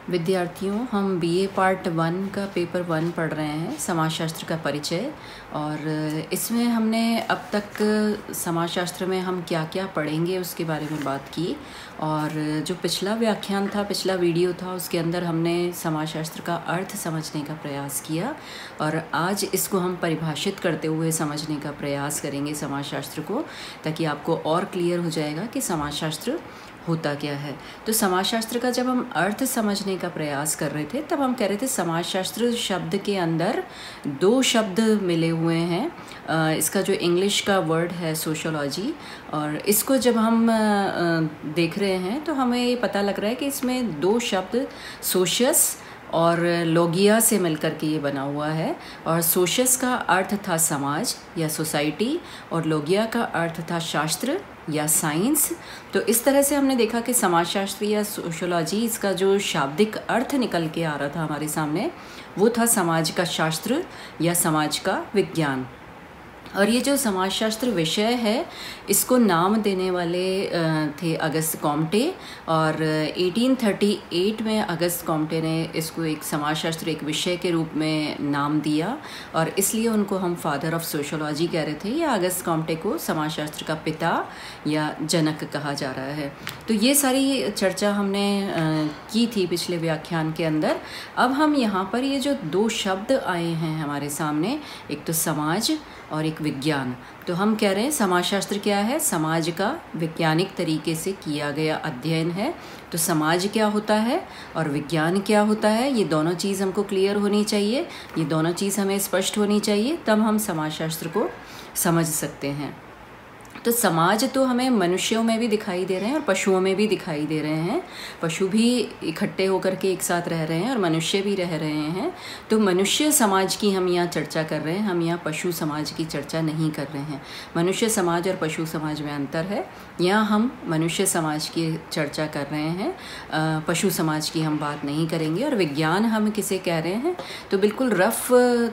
विद्यार्थियों, हम BA part 1 का पेपर 1 पढ़ रहे हैं, समाजशास्त्र का परिचय। और इसमें हमने अब तक समाजशास्त्र में हम क्या क्या पढ़ेंगे उसके बारे में बात की। और जो पिछला व्याख्यान था, पिछला वीडियो था, उसके अंदर हमने समाजशास्त्र का अर्थ समझने का प्रयास किया। और आज इसको हम परिभाषित करते हुए समझने का प्रयास करेंगे समाजशास्त्र को, ताकि आपको और क्लियर हो जाएगा कि समाजशास्त्र होता क्या है। तो समाजशास्त्र का जब हम अर्थ समझने का प्रयास कर रहे थे, तब हम कह रहे थे समाजशास्त्र शब्द के अंदर दो शब्द मिले हुए हैं। इसका जो इंग्लिश का वर्ड है सोशियोलॉजी, और इसको जब हम देख रहे हैं तो हमें ये पता लग रहा है कि इसमें दो शब्द सोशियस और लोगिया से मिलकर के ये बना हुआ है। और सोशियस का अर्थ था समाज या सोसाइटी, और लोगिया का अर्थ था शास्त्र या साइंस। तो इस तरह से हमने देखा कि समाजशास्त्र या सोशियोलॉजी, इसका जो शाब्दिक अर्थ निकल के आ रहा था हमारे सामने, वो था समाज का शास्त्र या समाज का विज्ञान। और ये जो समाजशास्त्र विषय है, इसको नाम देने वाले थे अगस्त कॉम्टे। और 1838 में अगस्त कॉम्टे ने इसको एक समाजशास्त्र, एक विषय के रूप में नाम दिया, और इसलिए उनको हम फादर ऑफ सोशियोलॉजी कह रहे थे, या अगस्त कॉम्टे को समाजशास्त्र का पिता या जनक कहा जा रहा है। तो ये सारी चर्चा हमने की थी पिछले व्याख्यान के अंदर। अब हम यहाँ पर ये जो दो शब्द आए हैं हमारे सामने, एक तो समाज और एक विज्ञान। तो हम कह रहे हैं समाजशास्त्र क्या है? समाज का वैज्ञानिक तरीके से किया गया अध्ययन है। तो समाज क्या होता है और विज्ञान क्या होता है, ये दोनों चीज़ हमको क्लियर होनी चाहिए, ये दोनों चीज़ हमें स्पष्ट होनी चाहिए, तब हम समाजशास्त्र को समझ सकते हैं। तो समाज तो हमें मनुष्यों में भी दिखाई दे रहे हैं और पशुओं में भी दिखाई दे रहे हैं। पशु भी इकट्ठे होकर के एक साथ रह रहे हैं और मनुष्य भी रह रहे हैं। तो मनुष्य समाज की हम यहाँ चर्चा कर रहे हैं, हम यहाँ पशु समाज की चर्चा नहीं कर रहे हैं। मनुष्य समाज और पशु समाज में अंतर है। यहाँ हम मनुष्य समाज की चर्चा कर रहे हैं, पशु समाज की हम बात नहीं करेंगे। और विज्ञान हम किसे कह रहे हैं? तो बिल्कुल रफ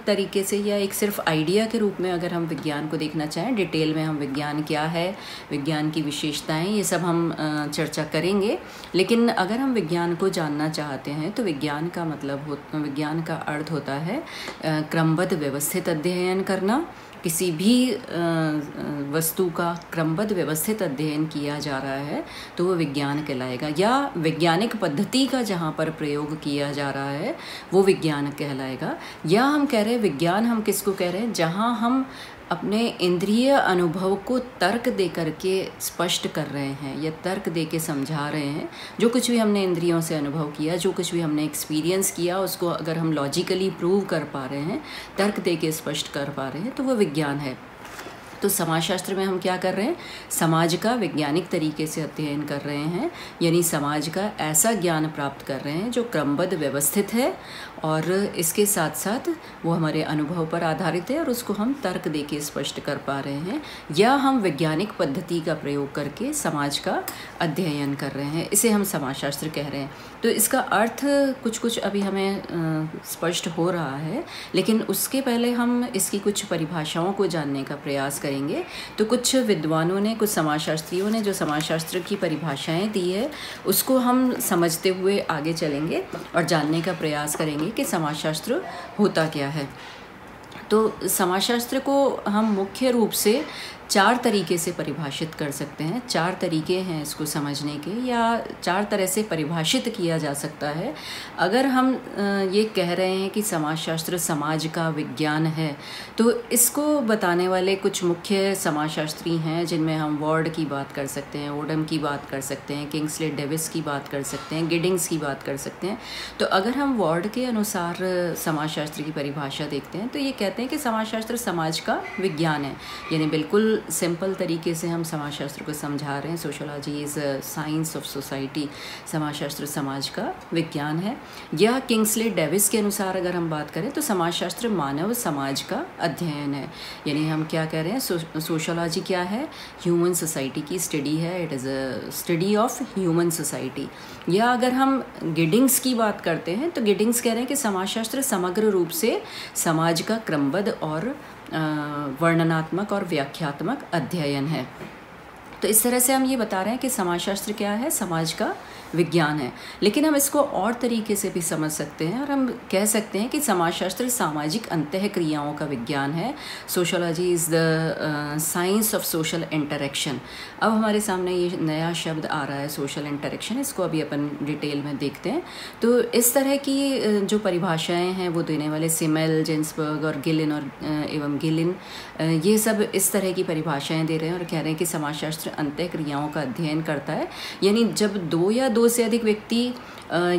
तरीके से या एक सिर्फ आइडिया के रूप में अगर हम विज्ञान को देखना चाहें, डिटेल में हम विज्ञान क्या है, विज्ञान की विशेषताएं, ये सब हम चर्चा करेंगे। लेकिन अगर हम विज्ञान को जानना चाहते हैं तो विज्ञान का मतलब विज्ञान का अर्थ होता है क्रमबद्ध व्यवस्थित अध्ययन करना। किसी भी वस्तु का क्रमबद्ध व्यवस्थित अध्ययन किया जा रहा है तो वो विज्ञान कहलाएगा, या वैज्ञानिक पद्धति का जहाँ पर प्रयोग किया जा रहा है वो विज्ञान कहलाएगा। या हम कह रहे हैं विज्ञान हम किसको कह रहे हैं? जहाँ हम अपने इंद्रिय अनुभव को तर्क दे करके स्पष्ट कर रहे हैं या तर्क दे के समझा रहे हैं। जो कुछ भी हमने इंद्रियों से अनुभव किया, जो कुछ भी हमने एक्सपीरियंस किया, उसको अगर हम लॉजिकली प्रूव कर पा रहे हैं, तर्क दे के स्पष्ट कर पा रहे हैं, तो वो विज्ञान है। तो समाजशास्त्र में हम क्या कर रहे हैं? समाज का वैज्ञानिक तरीके से अध्ययन कर रहे हैं, यानी समाज का ऐसा ज्ञान प्राप्त कर रहे हैं जो क्रमबद्ध व्यवस्थित है और इसके साथ साथ वो हमारे अनुभव पर आधारित है और उसको हम तर्क देके स्पष्ट कर पा रहे हैं। या हम वैज्ञानिक पद्धति का प्रयोग करके समाज का अध्ययन कर रहे हैं, इसे हम समाजशास्त्र कह रहे हैं। तो इसका अर्थ कुछ कुछ अभी हमें स्पष्ट हो रहा है, लेकिन उसके पहले हम इसकी कुछ परिभाषाओं को जानने का प्रयास करेंगे। तो कुछ विद्वानों ने, कुछ समाजशास्त्रियों ने जो समाजशास्त्र की परिभाषाएं दी है, उसको हम समझते हुए आगे चलेंगे और जानने का प्रयास करेंगे कि समाजशास्त्र होता क्या है। तो समाजशास्त्र को हम मुख्य रूप से 4 तरीके से परिभाषित कर सकते हैं। 4 तरीके हैं इसको समझने के, या 4 तरह से परिभाषित किया जा सकता है। अगर हम ये कह रहे हैं कि समाजशास्त्र समाज का विज्ञान है, तो इसको बताने वाले कुछ मुख्य समाजशास्त्री हैं, जिनमें हम वॉर्ड की बात कर सकते हैं, ओडम की बात कर सकते हैं, किंग्सले डेविस की बात कर सकते हैं, गिडिंग्स की बात कर सकते हैं। तो अगर हम वॉर्ड के अनुसार समाजशास्त्र की परिभाषा देखते हैं तो ये कहते हैं कि समाजशास्त्र समाज का विज्ञान है, यानी बिल्कुल सिंपल तरीके से हम समाजशास्त्र को समझा रहे हैं। Sociology is science of society, समाजशास्त्र समाज का विज्ञान है। या किंग्सले डेविस के अनुसार अगर हम बात करें तो समाजशास्त्र मानव समाज का अध्ययन है, यानी हम क्या कह रहे हैं? सोशियोलॉजी क्या है? ह्यूमन सोसाइटी की स्टडी है, it is a study of human society. या अगर हम गिडिंग्स की बात करते हैं तो गिडिंग्स कह रहे हैं कि समाजशास्त्र समग्र रूप से समाज का क्रमबद्ध और वर्णनात्मक और व्याख्यात्मक अध्ययन है। तो इस तरह से हम ये बता रहे हैं कि समाजशास्त्र क्या है? समाज का विज्ञान है, लेकिन हम इसको और तरीके से भी समझ सकते हैं और हम कह सकते हैं कि समाजशास्त्र सामाजिक अंतःक्रियाओं का विज्ञान है। Sociology is the science of social interaction. अब हमारे सामने ये नया शब्द आ रहा है सोशल इंटरेक्शन, इसको अभी अपन डिटेल में देखते हैं। तो इस तरह की जो परिभाषाएं हैं वो देने वाले सिमेल, जिन्सबर्ग और गिलिन और एवं गिलिन, ये सब इस तरह की परिभाषाएं दे रहे हैं और कह रहे हैं कि समाजशास्त्र अंतःक्रियाओं का अध्ययन करता है। यानी जब दो या दो से अधिक व्यक्ति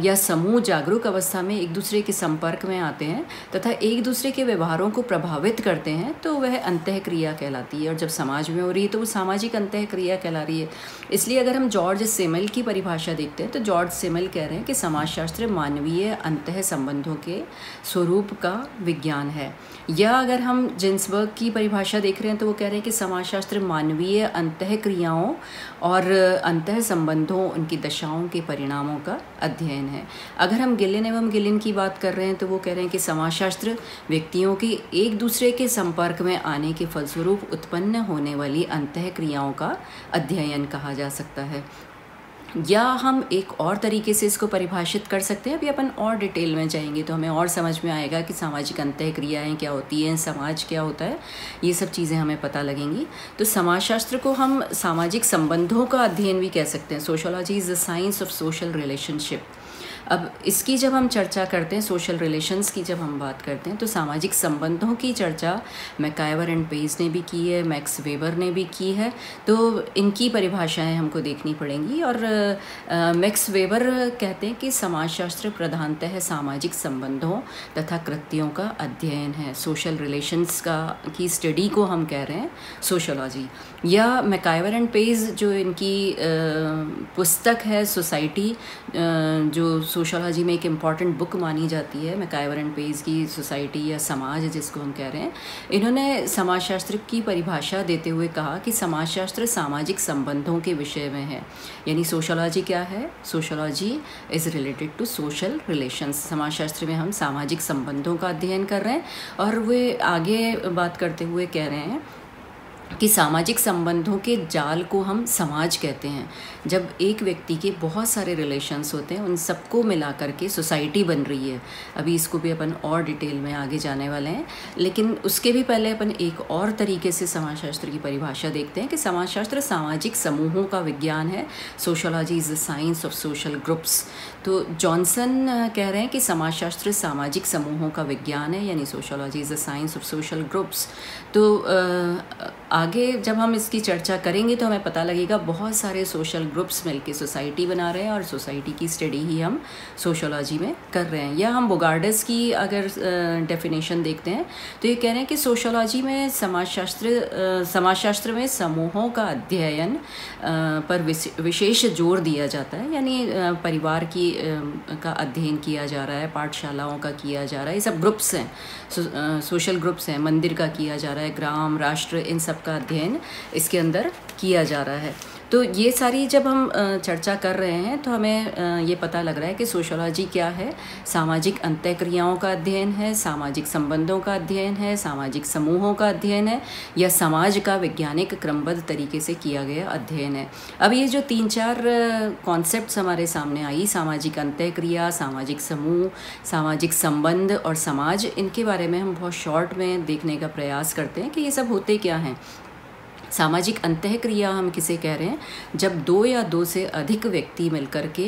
या समूह जागरूक अवस्था में एक दूसरे के संपर्क में आते हैं तथा एक दूसरे के व्यवहारों को प्रभावित करते हैं तो वह अंतःक्रिया कहलाती है, और जब समाज में हो रही है तो वो सामाजिक अंतःक्रिया कहला रही है। इसलिए अगर हम जॉर्ज सिमेल की परिभाषा देखते हैं तो जॉर्ज सिमेल कह रहे हैं कि समाजशास्त्र मानवीय अंतः संबंधों के स्वरूप का विज्ञान है। या अगर हम जिन्सबर्ग की परिभाषा देख रहे हैं तो वो कह रहे हैं कि समाजशास्त्र मानवीय अंतःक्रियाओं और अंतः संबंधों, उनकी दशाओं के परिणामों का अध्ययन है। अगर हम गिलिन एवं गिलिन की बात कर रहे हैं तो वो कह रहे हैं कि समाजशास्त्र व्यक्तियों के एक दूसरे के संपर्क में आने के फलस्वरूप उत्पन्न होने वाली अंतःक्रियाओं का अध्ययन कहा जा सकता है। या हम एक और तरीके से इसको परिभाषित कर सकते हैं। अभी अपन और डिटेल में जाएंगे तो हमें और समझ में आएगा कि सामाजिक अंतःक्रियाएं क्या होती हैं, समाज क्या होता है, ये सब चीज़ें हमें पता लगेंगी। तो समाजशास्त्र को हम सामाजिक संबंधों का अध्ययन भी कह सकते हैं। Sociology is the science of social relationship. अब इसकी जब हम चर्चा करते हैं, सोशल रिलेशंस की जब हम बात करते हैं, तो सामाजिक संबंधों की चर्चा मैकाइवर एंड पेज ने भी की है, मैक्स वेबर ने भी की है। तो इनकी परिभाषाएं हमको देखनी पड़ेंगी। और मैक्स वेबर कहते हैं कि समाजशास्त्र प्रधानतः सामाजिक संबंधों तथा कृत्यों का अध्ययन है। सोशल रिलेशंस की स्टडी को हम कह रहे हैं सोशोलॉजी। या मैकाइवर एंड पेज जो इनकी पुस्तक है सोसाइटी, जो सोशोलॉजी में एक इम्पॉर्टेंट बुक मानी जाती है, मैकाइवर एंड पेज की सोसाइटी या समाज जिसको हम कह रहे हैं, इन्होंने समाजशास्त्र की परिभाषा देते हुए कहा कि समाजशास्त्र सामाजिक संबंधों के विषय में है। यानी सोशोलॉजी क्या है? Sociology is related to social relations. समाजशास्त्र में हम सामाजिक संबंधों का अध्ययन कर रहे हैं। और वे आगे बात करते हुए कह रहे हैं कि सामाजिक संबंधों के जाल को हम समाज कहते हैं। जब एक व्यक्ति के बहुत सारे रिलेशंस होते हैं, उन सबको मिला करके सोसाइटी बन रही है। अभी इसको भी अपन और डिटेल में आगे जाने वाले हैं, लेकिन उसके भी पहले अपन एक और तरीके से समाजशास्त्र की परिभाषा देखते हैं कि समाजशास्त्र सामाजिक समूहों का विज्ञान है। Sociology is the science of social groups. तो जॉनसन कह रहे हैं कि समाजशास्त्र सामाजिक समूहों का विज्ञान है, यानी sociology is the science of social groups. तो आगे जब हम इसकी चर्चा करेंगे तो हमें पता लगेगा बहुत सारे सोशल ग्रुप्स मिलके सोसाइटी बना रहे हैं और सोसाइटी की स्टडी ही हम सोशोलॉजी में कर रहे हैं। या हम बोगार्डस की अगर डेफिनेशन देखते हैं तो ये कह रहे हैं कि सोशोलॉजी में समाजशास्त्र में समूहों का अध्ययन पर विशेष जोर दिया जाता है। यानी परिवार की का अध्ययन किया जा रहा है, पाठशालाओं का किया जा रहा है, ये सब ग्रुप्स हैं, सोशल ग्रुप्स हैं, मंदिर का किया जा रहा है, ग्राम, राष्ट्र, इन सब का अध्ययन इसके अंदर किया जा रहा है। तो ये सारी जब हम चर्चा कर रहे हैं तो हमें ये पता लग रहा है कि सोशोलॉजी क्या है। सामाजिक अंतःक्रियाओं का अध्ययन है, सामाजिक संबंधों का अध्ययन है, सामाजिक समूहों का अध्ययन है, या समाज का वैज्ञानिक क्रमबद्ध तरीके से किया गया अध्ययन है। अब ये जो 3-4 कॉन्सेप्ट्स हमारे सामने आई, सामाजिक अंतःक्रिया, सामाजिक समूह, सामाजिक संबंध और समाज, इनके बारे में हम बहुत शॉर्ट में देखने का प्रयास करते हैं कि ये सब होते क्या हैं। सामाजिक अंतःक्रिया हम किसे कह रहे हैं? जब 2 या 2 से अधिक व्यक्ति मिलकर के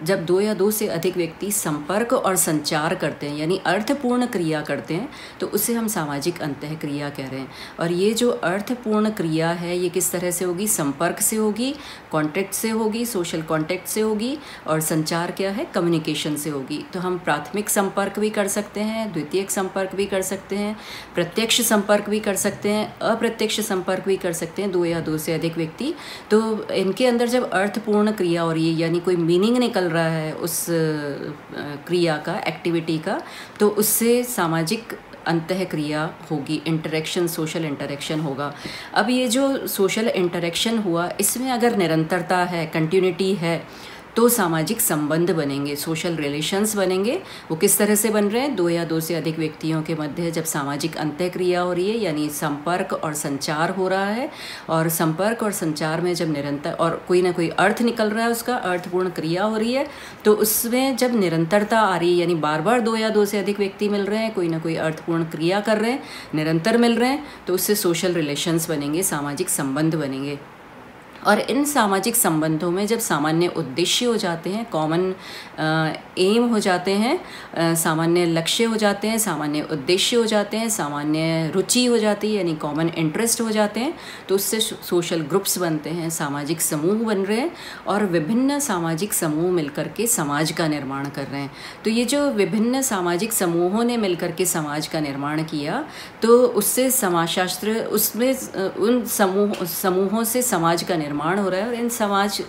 जब 2 या 2 से अधिक व्यक्ति संपर्क और संचार करते हैं, यानी अर्थपूर्ण क्रिया करते हैं, तो उसे हम सामाजिक अंतःक्रिया कह रहे हैं। और ये जो अर्थपूर्ण क्रिया है ये किस तरह से होगी? संपर्क से होगी, कॉन्टैक्ट से होगी, सोशल कॉन्टैक्ट से होगी, और संचार क्या है? कम्युनिकेशन से होगी। तो हम प्राथमिक संपर्क भी कर सकते हैं, द्वितीयक संपर्क भी कर सकते हैं, प्रत्यक्ष संपर्क भी कर सकते हैं, अप्रत्यक्ष संपर्क भी कर सकते हैं, 2 या 2 से अधिक व्यक्ति। तो इनके अंदर जब अर्थपूर्ण क्रिया हो रही है, यानी कोई मीनिंग निकल रहा है उस क्रिया का, एक्टिविटी का, तो उससे सामाजिक अंतःक्रिया होगी, इंटरेक्शन, सोशल इंटरेक्शन होगा। अब ये जो सोशल इंटरेक्शन हुआ, इसमें अगर निरंतरता है, कंटिन्यूटी है, तो सामाजिक संबंध बनेंगे, सोशल रिलेशंस बनेंगे। वो किस तरह से बन रहे हैं? 2 या 2 से अधिक व्यक्तियों के मध्य जब सामाजिक अंतःक्रिया हो रही है, यानी संपर्क और संचार हो रहा है, और संपर्क और संचार में जब निरंतर और कोई ना कोई अर्थ निकल रहा है, उसका अर्थपूर्ण क्रिया हो रही है, तो उसमें जब निरंतरता आ रही है, यानी बार बार 2 या 2 से अधिक व्यक्ति मिल रहे हैं, कोई ना कोई अर्थपूर्ण क्रिया कर रहे हैं, निरंतर मिल रहे हैं, तो उससे सोशल रिलेशंस बनेंगे, सामाजिक संबंध बनेंगे। और इन सामाजिक संबंधों में जब सामान्य उद्देश्य हो जाते हैं, कॉमन एम हो जाते हैं, सामान्य लक्ष्य हो जाते हैं, सामान्य उद्देश्य हो जाते हैं, सामान्य रुचि हो जाती है, यानी कॉमन इंटरेस्ट हो जाते हैं, तो उससे सोशल ग्रुप्स बनते हैं, सामाजिक समूह बन रहे हैं, और विभिन्न सामाजिक समूह मिलकर के समाज का निर्माण कर रहे हैं। तो ये जो विभिन्न सामाजिक समूहों ने मिलकर के समाज का निर्माण किया, तो उससे समाजशास्त्र, उसमें उन समूहों से समाज का निर्माण हो रहा है, और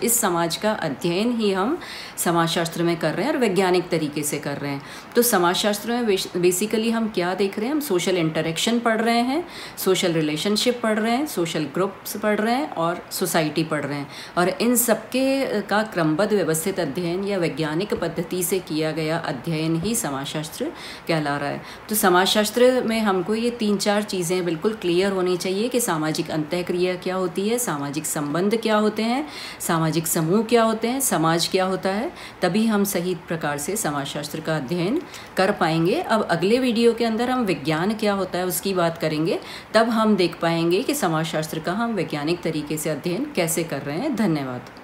इस समाज का अध्ययन ही हम समाजशास्त्र में कर रहे हैं और वैज्ञानिक तरीके से कर रहे हैं। तो समाजशास्त्र में बेसिकली हम क्या देख रहे हैं? हम सोशल इंटरेक्शन पढ़ रहे हैं, सोशल रिलेशनशिप पढ़ रहे हैं, सोशल ग्रुप्स पढ़ रहे हैं, और सोसाइटी पढ़ रहे हैं, और इन सबके का क्रमबद्ध व्यवस्थित अध्ययन या वैज्ञानिक पद्धति से किया गया अध्ययन ही समाजशास्त्र कहला रहा है। तो समाजशास्त्र में हमको ये 3-4 चीज़ें बिल्कुल क्लियर होनी चाहिए कि सामाजिक अंतःक्रिया क्या होती है, सामाजिक संबंध क्या होते हैं, सामाजिक समूह क्या होते हैं, समाज क्या होता है, तभी हम सही प्रकार से समाजशास्त्र का अध्ययन कर पाएंगे। अब अगले वीडियो के अंदर हम विज्ञान क्या होता है उसकी बात करेंगे, तब हम देख पाएंगे कि समाजशास्त्र का हम वैज्ञानिक तरीके से अध्ययन कैसे कर रहे हैं। धन्यवाद।